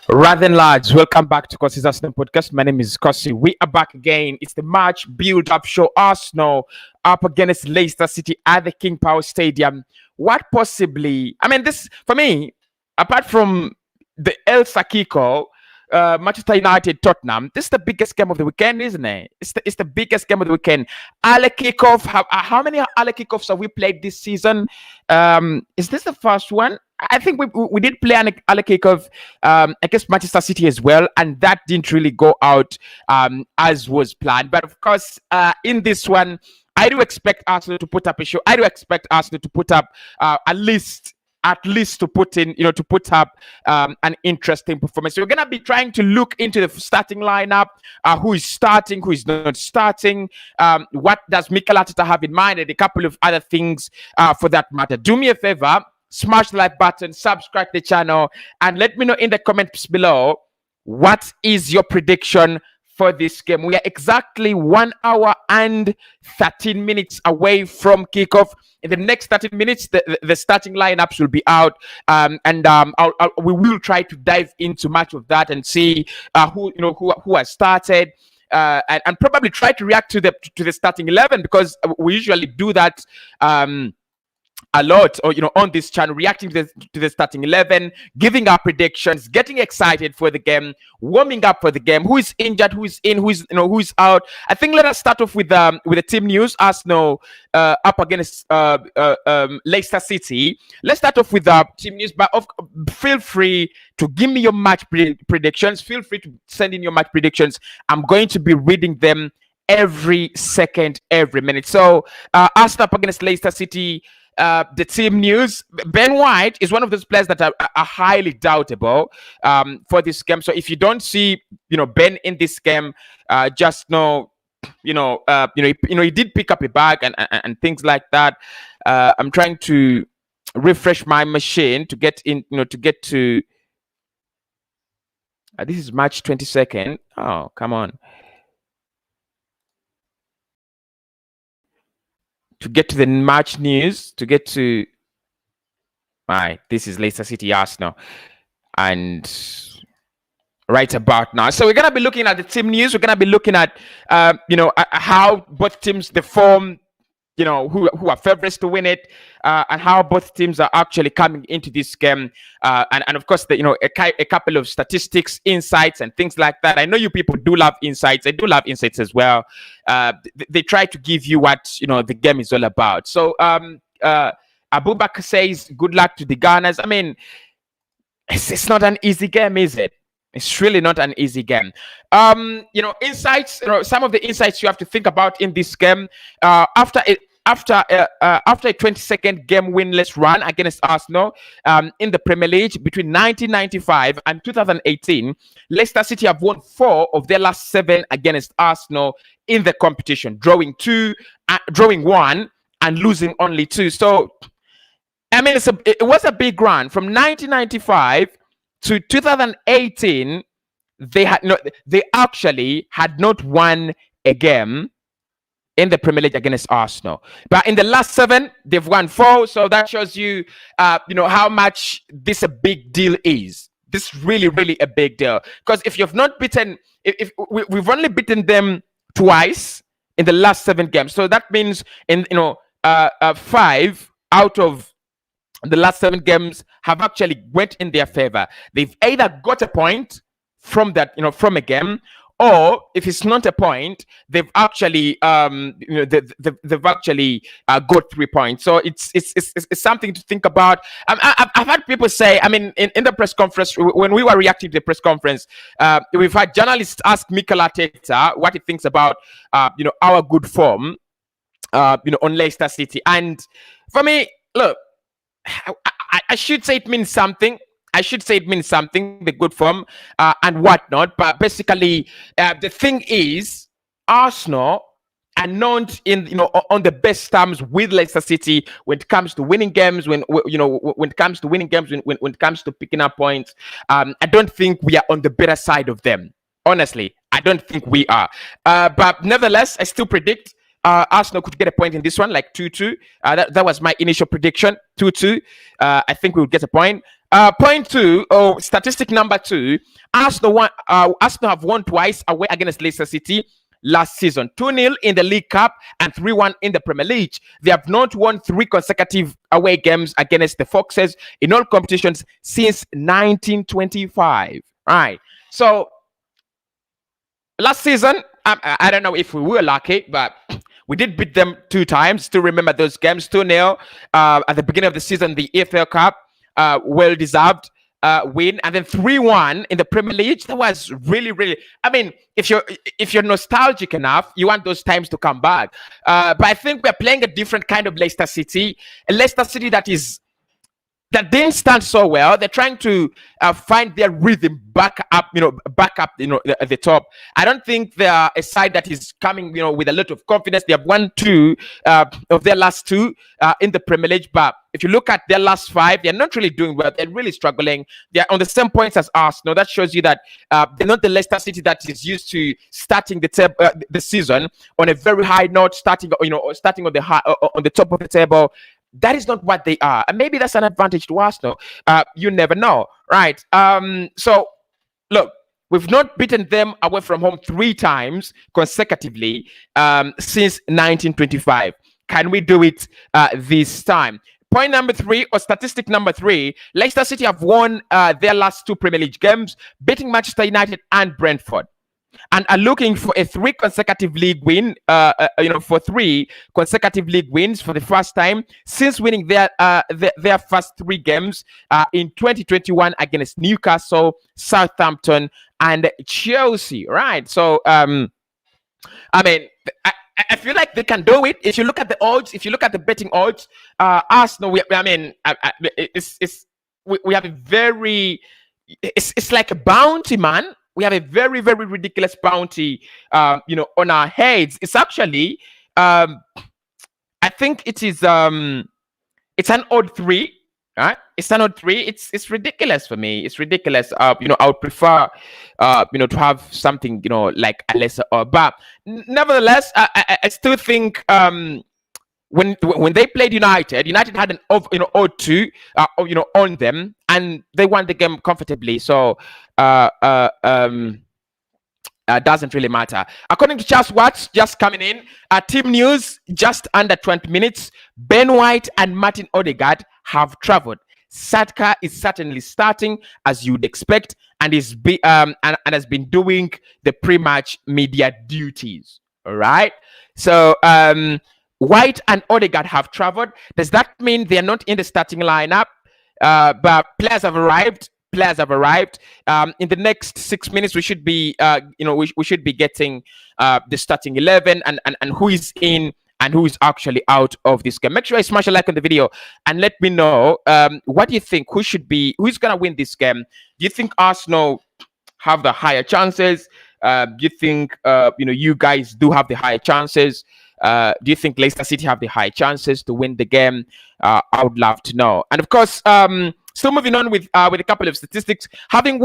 Rather than large, welcome back to Cossy's Arsenal podcast. My name is Cossy. We are back again. It's the March build-up show. Arsenal up against Leicester City at the King Power Stadium. What possibly? I mean, this for me, apart from the El Sakiko, Manchester United, Tottenham. This is the biggest game of the weekend, isn't it? It's the biggest game of the weekend. Ale kickoff. How many Ale kickoffs have we played this season? Is this the first one? I think we did play an Ale kickoff against Manchester City as well, and that didn't really go out as was planned. But of course, in this one, I do expect Arsenal to put up a show. I do expect Arsenal to put up at least to put in, to put up an interesting performance. So we're going to be trying to look into the starting lineup, who is starting, who is not starting, what does Mikel Arteta have in mind, and a couple of other things for that matter. Do me a favor, smash the like button, subscribe to the channel, and let me know in the comments below, what is your prediction for this game? We are exactly 1 hour and 13 minutes away from kickoff. In the next 30 minutes, the starting lineups will be out, and we will try to dive into much of that and see who has started, and probably try to react to the starting 11, because we usually do that a lot, or on this channel, reacting to the starting 11, giving our predictions, getting excited for the game, warming up for the game, who is injured, who is in, who's out. I think let us start off with the team news. Arsenal up against Leicester City. Let's start off with team news, but feel free to give me your match predictions. Feel free to send in your match predictions. I'm going to be reading them every second, every minute. So Arsenal up against Leicester City. The team news: Ben White is one of those players that are highly doubtable for this game. So if you don't see Ben in this game, just know he did pick up a bag and things like that. I'm trying to refresh my machine to get in, to get to. This is March 22nd. Oh, come on. To get to the match news, this is Leicester City Arsenal, and right about now. So we're gonna be looking at the team news. We're gonna be looking at how both teams, the form, who are favorites to win it, and how both teams are actually coming into this game, and of course a couple of statistics, insights, and things like that. I know you people do love insights. I do love insights as well. They try to give you what the game is all about. So Abubakar says, good luck to the Gunners. I mean, it's not an easy game, is it? It's really not an easy game. Insights. Some of the insights you have to think about in this game. After a 22nd game winless run against Arsenal in the Premier League between 1995 and 2018, Leicester City have won 4 of their last 7 against Arsenal in the competition, drawing 1 and losing only 2. So, I mean, it was a big run from 1995 to 2018. They actually had not won a game in the Premier League against Arsenal, but in the last 7 they've won 4. So that shows you how much this a big deal is. This is really a big deal, because if you've not beaten, if we've only beaten them twice in the last 7 games, so that means in 5 out of the last 7 games have actually went in their favor. They've either got a point from that, from a game, or if it's not a point, they've actually they've actually got 3 points. So it's something to think about. I've had people say, I mean, in the press conference, when we were reacting to the press conference, we've had journalists ask Mikel Arteta what he thinks about our good form on Leicester City. And for me, look, I should say it means something. The good form and whatnot. But basically, the thing is, Arsenal are not on the best terms with Leicester City when it comes to winning games. When it comes to picking up points, I don't think we are on the better side of them. Honestly, I don't think we are. But nevertheless, I still predict Arsenal could get a point in this one, like 2-2. That was my initial prediction, 2-2. I think we would get a point. Point two, or statistic number two, Arsenal have won twice away against Leicester City last season, 2-0 in the League Cup and 3-1 in the Premier League. They have not won 3 consecutive away games against the Foxes in all competitions since 1925. Right. So last season, I don't know if we were lucky, but we did beat them 2 times. Still remember those games, 2-0 at the beginning of the season, the EFL Cup, well-deserved win, and then 3-1 in the Premier League. That was really, really, I mean, if you're nostalgic enough, you want those times to come back. But I think we're playing a different kind of Leicester City, a Leicester City that didn't stand so well. They're trying to find their rhythm back up at the top. I don't think they're a side that is coming, with a lot of confidence. They have won 2 of their last 2 in the Premier League, but if you look at their last 5, they're not really doing well. They're really struggling. They're on the same points as Arsenal. That shows you that they're not the Leicester City that is used to starting the season on a very high note, starting on the top of the table. That is not what they are. And maybe that's an advantage to Arsenal. You never know. Right. So, look, we've not beaten them away from home 3 times consecutively since 1925. Can we do it this time? Point number 3, or statistic number 3, Leicester City have won their last 2 Premier League games, beating Manchester United and Brentford, and are looking for a 3 consecutive league win, for 3 consecutive league wins for the first time since winning their first 3 games in 2021 against Newcastle, Southampton, and Chelsea. Right. So, I mean, I feel like they can do it. If you look at the odds, if you look at the betting odds, Arsenal, we have a very, it's like a bounty, man. We have a very, very ridiculous bounty, on our heads. It's actually, I think it is, it's an odd 3, right? It's an odd 3. It's ridiculous for me. It's ridiculous. I would prefer, to have something, like a lesser odd. But nevertheless, I still think, when they played United had an odd 2, on them, and they won the game comfortably. So doesn't really matter. According to Charles Watts, just coming in, team news, just under 20 minutes, Ben White and Martin Odegaard have traveled. Sadka is certainly starting, as you'd expect, and has been doing the pre-match media duties. All right. So White and Odegaard have traveled. Does that mean they're not in the starting lineup? But players have arrived. In the next 6 minutes, we should be, we should be getting the starting 11 and who is in and who is actually out of this game. Make sure you smash a like on the video and let me know what do you think. Who's going to win this game? Do you think Arsenal have the higher chances? Do you think you guys do have the higher chances? Do you think Leicester City have the high chances to win the game? I would love to know. And of course, still moving on with a couple of statistics. Having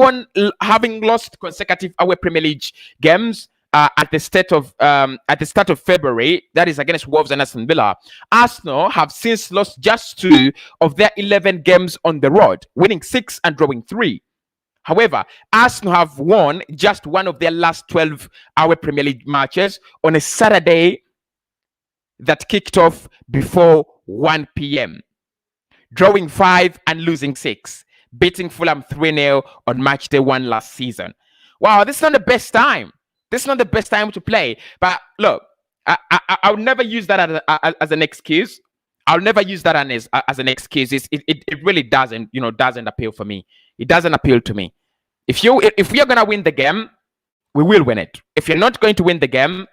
lost consecutive away Premier League games at the start of February, that is against Wolves and Aston Villa, Arsenal have since lost just 2 of their 11 games on the road, winning 6 and drawing 3. However, Arsenal have won just 1 of their last 12 away Premier League matches on a Saturday that kicked off before 1 p.m., drawing 5 and losing 6, beating Fulham 3-0 on match day 1 last season. Wow, this is not the best time. This is not the best time to play. But look, I would never use that as an excuse. I'll never use that as an excuse. It really doesn't appeal for me. It doesn't appeal to me. If we are gonna win the game, we will win it. If you're not going to win the game,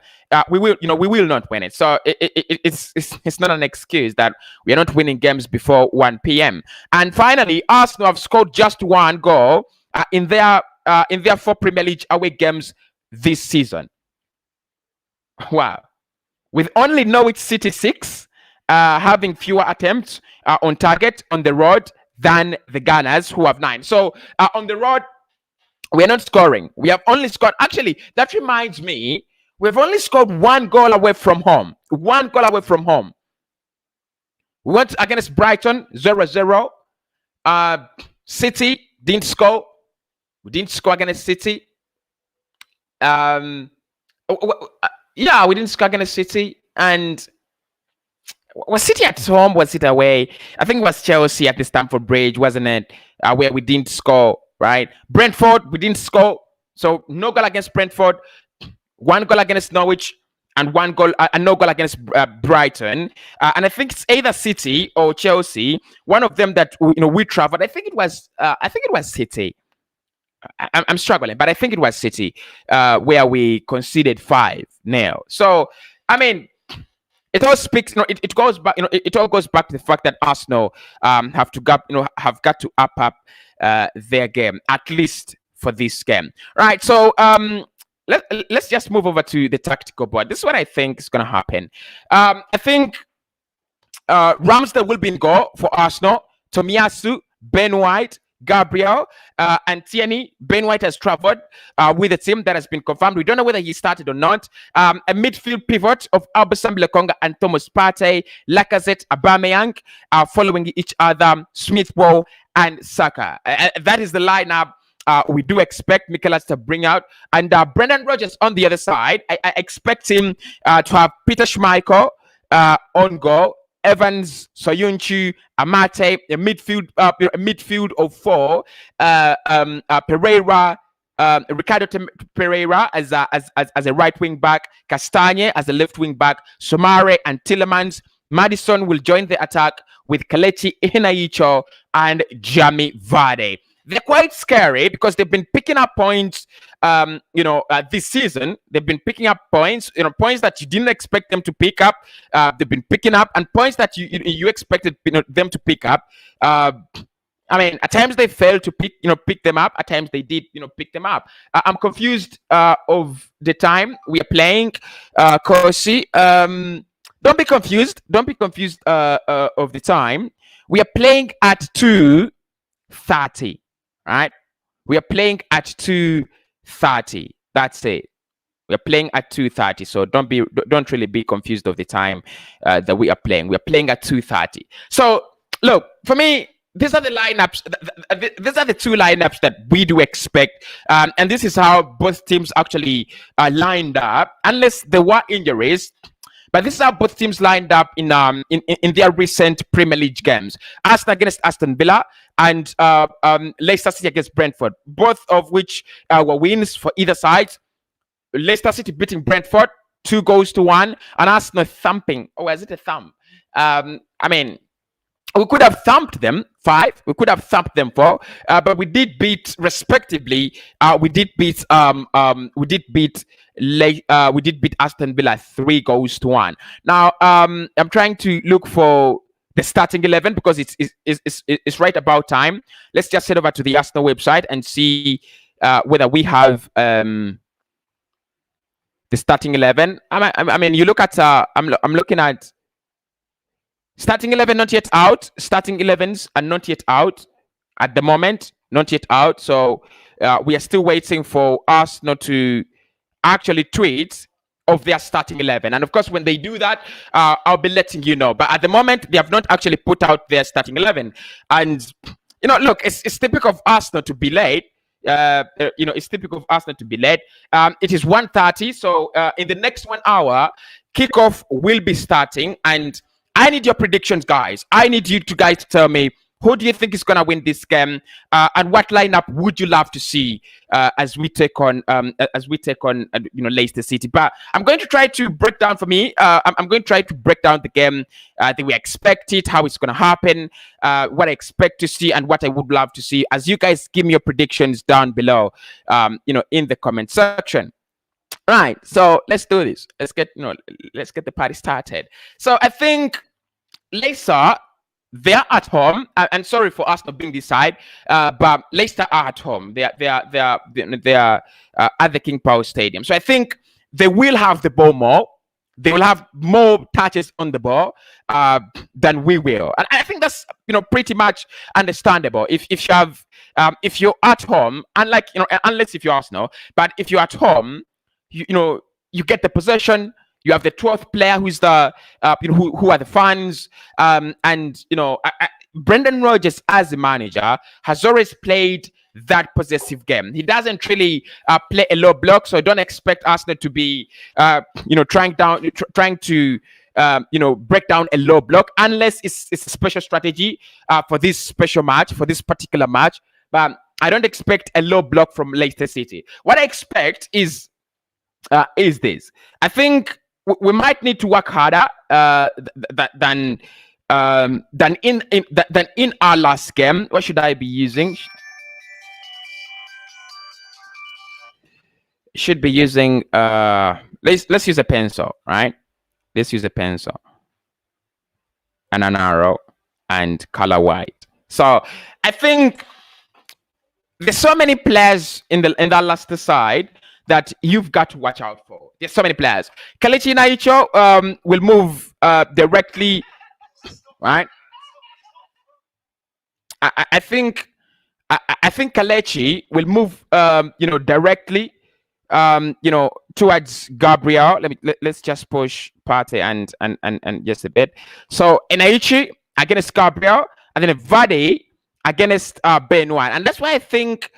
we will not win it. So it's not an excuse that we are not winning games before 1 p.m. And finally, Arsenal have scored just 1 goal in their 4 Premier League away games this season. Wow. With only Norwich City 6 having fewer attempts on target on the road than the Gunners, who have 9. So on the road, we are not scoring. We have only scored. Actually, that reminds me, we've only scored 1 goal away from home. 1 goal away from home. We went against Brighton 0-0. City didn't score. We didn't score against City. Yeah, we didn't score against City. And was City at home? Was it away? I think it was Chelsea at the Stamford Bridge, wasn't it? Where we didn't score, right? Brentford, we didn't score. So no goal against Brentford, one goal against Norwich, and one goal and no goal against Brighton. And I think it's either City or Chelsea, one of them that we traveled. I think it was City. I'm struggling, but I think it was City where we conceded 5-0. So I mean, it all speaks. It goes back. It all goes back to the fact that Arsenal have got to up their game, at least for this game, right? So let's just move over to the tactical board. This is what I think is going to happen. I think Ramsdale will be in goal for Arsenal. Tomiyasu, Ben White, Gabriel, and Tierney. Ben White has traveled with the team. That has been confirmed. We don't know whether he started or not. A midfield pivot of Albasam Lekonga and Thomas Partey, Lacazette, Aubameyang following each other, Smith Rowe and Saka. That is the lineup we do expect Mikel to bring out. And Brendan Rodgers on the other side, I expect him to have Peter Schmeichel on goal, Evans, Soyuncu, Amate, a midfield of 4, Pereira, Ricardo Pereira as a right wing back, Castagne as a left wing back, Somare and Tillemans. Madison will join the attack with Kelechi Iheanacho and Jamie Vardy. They're quite scary because they've been picking up points, this season. They've been picking up points, points that you didn't expect them to pick up. They've been picking up, and points that you expected them to pick up. I mean, at times they failed to pick them up. At times they did, pick them up. I'm confused of the time we are playing, Cossy. Don't be confused. Don't be confused of the time. We are playing at 2:30. Right, we are playing at 2:30. That's it. We are playing at 2:30. So don't really be confused of the time that we are playing. We are playing at 2:30. So look, for me, these are the lineups. These are the two lineups that we do expect, and this is how both teams actually lined up, unless there were injuries. But this is how both teams lined up in their recent Premier League games. Arsenal against Aston Villa and Leicester City against Brentford, both of which were wins for either side. Leicester City beating Brentford 2-1, and Arsenal thumping. Oh, is it a thump? I mean, we could have thumped them 5. We could have thumped them 4. But we did beat, respectively. We did beat Aston Villa 3-1. Now, I'm trying to look for the starting 11 because it's right about time. Let's just head over to the Arsenal website and see whether we have the starting 11. I mean, you look at. I'm looking at. Starting 11 not yet out. Starting 11s are not yet out at the moment. Not yet out. So we are still waiting for Arsenal to actually tweet of their starting 11. And of course, when they do that, I'll be letting you know. But at the moment, they have not actually put out their starting 11. And, look, it's typical of Arsenal to be late. It's typical of Arsenal to be late. It is 1:30. So in the next 1 hour, kickoff will be starting. And I need your predictions, guys. I need you guys to tell me, who do you think is going to win this game, and what lineup would you love to see as we take on Leicester City? But I'm going to try to break down I'm going to try to break down the game that we expect it, how it's going to happen, what I expect to see, and what I would love to see. As you guys give me your predictions down below, in the comment section. Right, so let's do this. Let's get the party started. So I think Leicester, they're at home, and sorry for us not being this side, but Leicester are at home. They are at the King Power Stadium. So I think they will have the ball more. They will have more touches on the ball than we will, and I think that's pretty much understandable. If you're at home, unless if you're Arsenal, but if you're at home, you get the possession. You have the 12th player who's the who are the fans, and Brendan Rodgers, as a manager, has always played that possessive game. He doesn't really play a low block, so don't expect Arsenal to be, trying to break down a low block unless it's a special strategy for this special match, for this particular match. But I don't expect a low block from Leicester City. What I expect is this. I think we might need to work harder than in our last game. What should I be using? Should be using let's use a pencil, right? Let's use a pencil and an arrow and color white. So I think there's so many players in that Leicester side that you've got to watch out for. There's so many players. Kelechi Iheanacho will move directly, right? I think Kelechi will move directly towards Gabriel. Let's just push Partey and just a bit. So Iheanacho against Gabriel, and then Vardy against Ben White. And that's why I think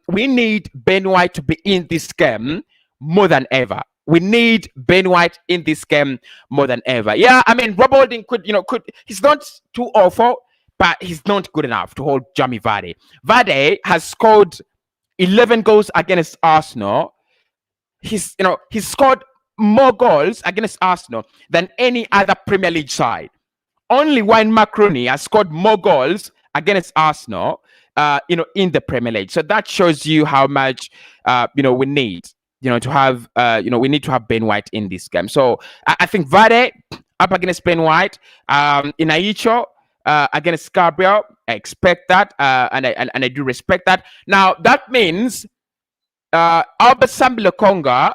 we need Ben White to be in this game more than ever. We need Ben White in this game more than ever. Yeah, I mean, Rob Holding could he's not too awful, but he's not good enough to hold Jamie Vardy. Vardy has scored 11 goals against Arsenal. He's scored more goals against Arsenal than any other Premier League side. Only Wayne Macaroni has scored more goals against Arsenal, in the Premier League. So that shows you how much, we need, to have, we need to have Ben White in this game. So I think Vardy up against Ben White, Iheanacho against Gabriel. I expect that, and I do respect that. Now that means Albert Sambi Lokonga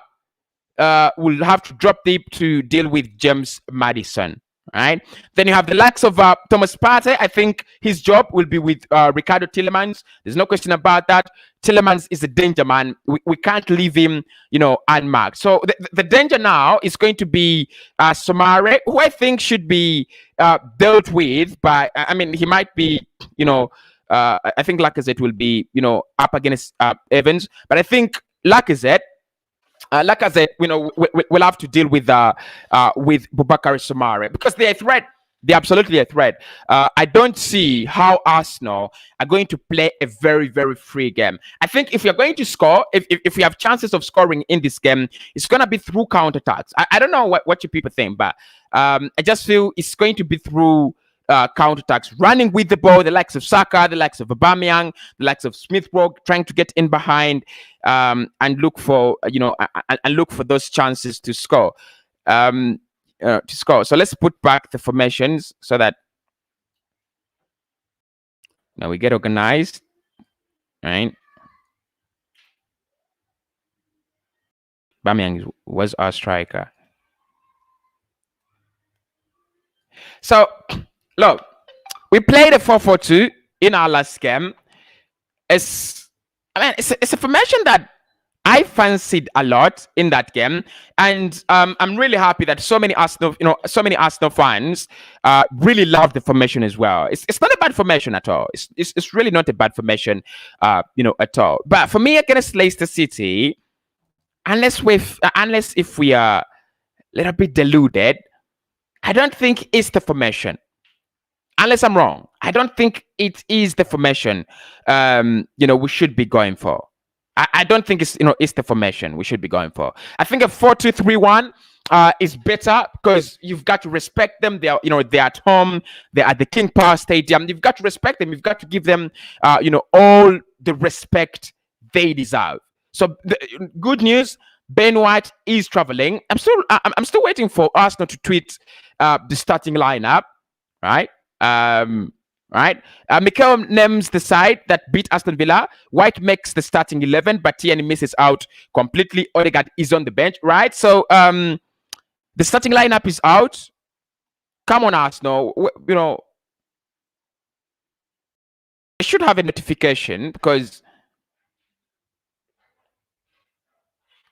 will have to drop deep to deal with James Maddison. Right. Then you have the likes of Thomas Partey. I think his job will be with Ricardo Tielemans. There's no question about that. Tielemans is a danger man. We can't leave him, unmarked. So the danger now is going to be Somare, who I think should be dealt with by. I mean, he might be, I think Lacazette will be, up against Evans, but I think Lacazette, we'll have to deal with Boubakary Soumare because they're a threat. They're absolutely a threat. I don't see how Arsenal are going to play a very, very free game. I think if you're going to score, if we have chances of scoring in this game, it's going to be through counterattacks. I don't know what you people think, but I just feel it's going to be through counterattacks, running with the ball, the likes of Saka, the likes of Aubameyang, the likes of Smith Rowe, trying to get in behind and look for those chances to score. So let's put back the formations so that now we get organized, right? Aubameyang was our striker. So look, we played a 4-4-2 in our last game. It's a formation that I fancied a lot in that game, and I'm really happy that so many Arsenal fans really love the formation as well. It's not a bad formation at all. It's really not a bad formation, at all. But for me against Leicester City, unless if we are a little bit deluded, I don't think it's the formation. Unless I'm wrong, I don't think it is the formation we should be going for. I don't think it's the formation we should be going for. I think a 4-2-3-1 is better because you've got to respect them. They're at home. They're at the King Power Stadium. You've got to respect them. You've got to give them all the respect they deserve. So the good news, Ben White is traveling. I'm still waiting for Arsenal to tweet the starting lineup, right? Mikel names the side that beat Aston Villa. White makes the starting 11, but Tierney misses out completely. Odegaard is on the bench, right? So the starting lineup is out. Come on, Arsenal. I should have a notification because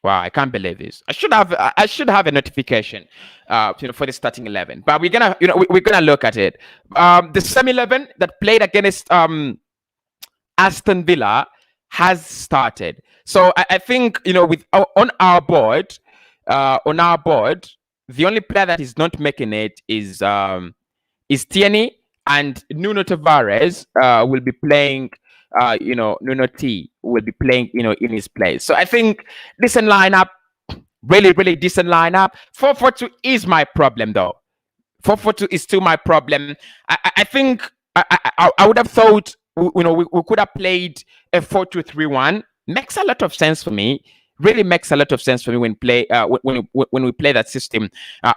Wow, I can't believe this. I should have a notification, for the starting 11. But we're gonna, we're gonna look at it. The same 11 that played against Aston Villa has started. So I think, with on our board, the only player that is not making it is Tierney, and Nuno Tavares will be playing. Nuno T will be playing, in his place. So I think decent lineup, really, really decent lineup. 4-4-2 is my problem, though. 4-4-2 is still my problem. I think I would have thought, we could have played a 4-2-3-1. Makes a lot of sense for me. Really makes a lot of sense for me when we play that system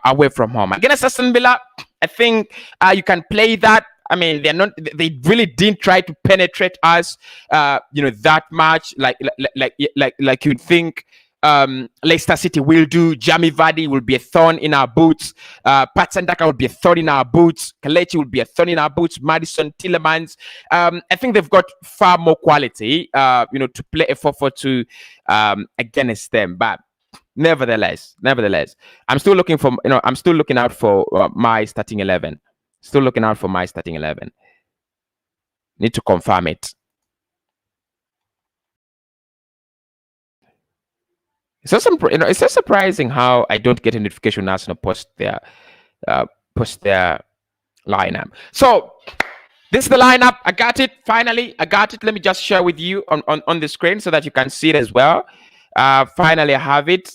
away from home. Against Aston Villa, I think you can play that. I mean, they really didn't try to penetrate us, that much, like you'd think Leicester City will do. Jamie Vardy will be a thorn in our boots. Pat Sandaka will be a thorn in our boots. Kelechi will be a thorn in our boots. Madison, Tielemans. I think they've got far more quality, to play a 4-4-2 against them. But nevertheless, I'm still looking out for my starting 11. Still looking out for my starting 11. Need to confirm it. It's so surprising how I don't get a notification when Arsenal post their lineup. So this is the lineup. I got it. Finally, I got it. Let me just share with you on the screen so that you can see it as well. Finally, I have it.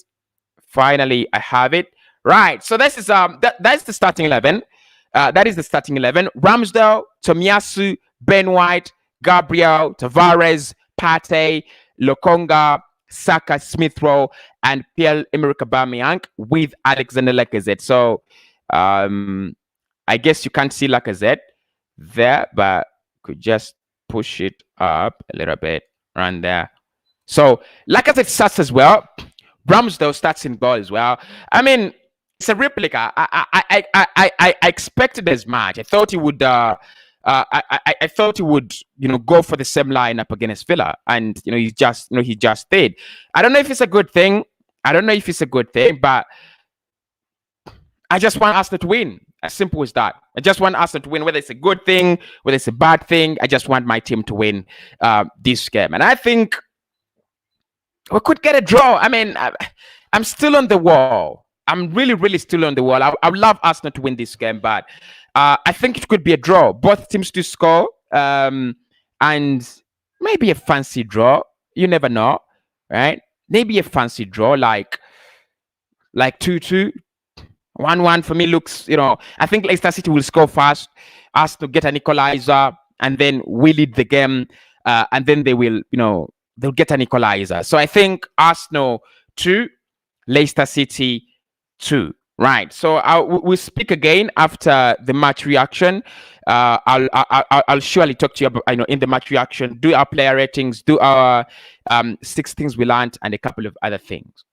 Right. So this is that's the starting 11. That is the starting 11. Ramsdale, Tomiyasu, Ben White, Gabriel, Tavares, Partey, Lokonga, Saka, Smith Rowe, and Pierre-Emerick Aubameyang with Alexander Lacazette. So I guess you can't see Lacazette there, but could just push it up a little bit around there. So Lacazette starts as well. Ramsdale starts in goal as well. I mean, it's a replica. I expected as much. I thought he would. I thought he would, go for the same lineup against Villa, and he just did. I don't know if it's a good thing. But I just want Arsenal to win. As simple as that. I just want Arsenal to win, whether it's a good thing, whether it's a bad thing. I just want my team to win this game, and I think we could get a draw. I mean, I'm still on the wall. I'm really, really still on the wall. I would love Arsenal to win this game, but I think it could be a draw. Both teams to score, and maybe a fancy draw. You never know, right? Maybe a fancy draw, like 2-2, 1-1 for me looks. I think Leicester City will score fast, Arsenal get an equalizer, and then we lead the game, and then they will, they'll get an equalizer. So I think Arsenal 2, Leicester City 2. Right. So we'll speak again after the match reaction. I'll surely talk to you about, in the match reaction, do our player ratings, do our 6 things we learned, and a couple of other things.